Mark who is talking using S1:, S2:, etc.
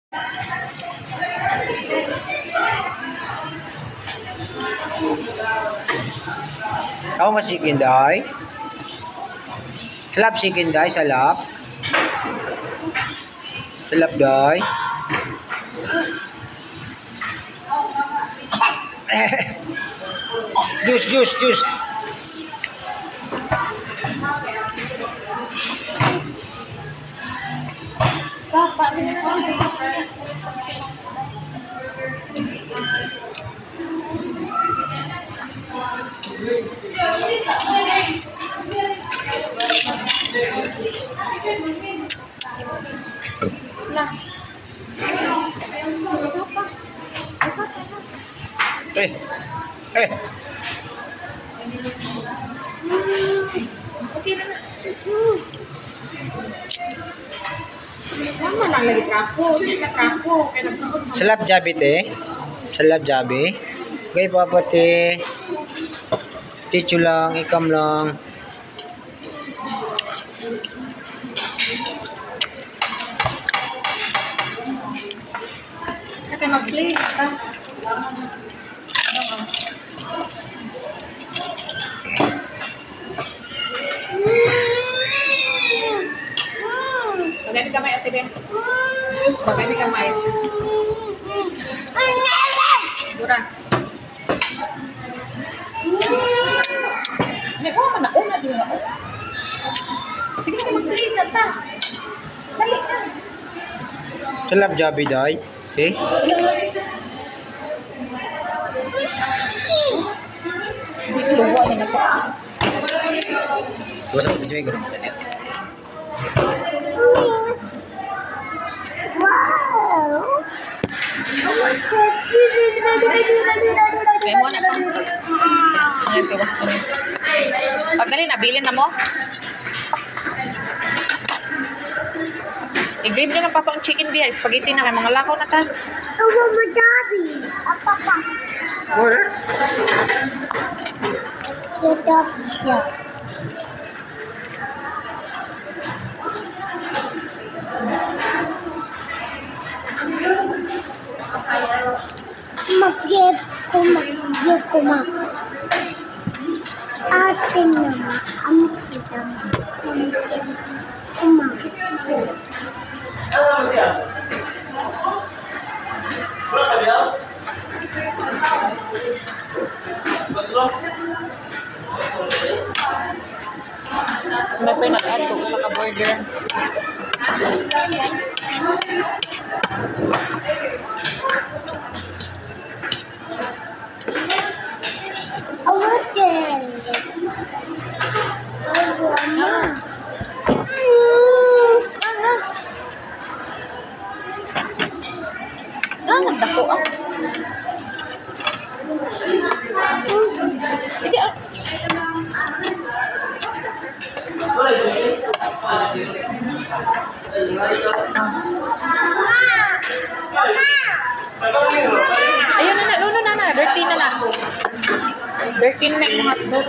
S1: Ako masikin dahi. Salap sikin dahi, salap. Salap dahi. Jus.
S2: Okay na. Mama lang lagi trapo. Hindi ka trapo.
S1: Salap jabi te. Salap jabi. Okay, papati. Chichu lang, ikam lang.
S2: Kaya mag-play. Bagay kamay ate Ben. Bagay kamay. Mura. May ko na una din ako. Sige na mag-play na ta. Dali na.
S1: Salap jabi dahi. Okay.
S2: Hindi ko luwa niya na to.
S1: Dosa ko bijay ko.
S3: Wow!
S2: May mo na pang. Ang tiwas mo. Pagdali na, bilin na mo. I-grave na ng papa ang chicken beer. Spaghetti na. May mga lakaw na ta.
S3: Awa mo daddy. Papa.
S1: Wala.
S3: Sedap siya. Mag-give kuma. Atin naman ang kita kuma.
S2: May pinag-add ko sa ka-burger.
S3: Awatin. Awa.
S2: Nagdako ah. Hindi ah. Ayun na, lulo na. Dirty na. Dirty na yung hotdog.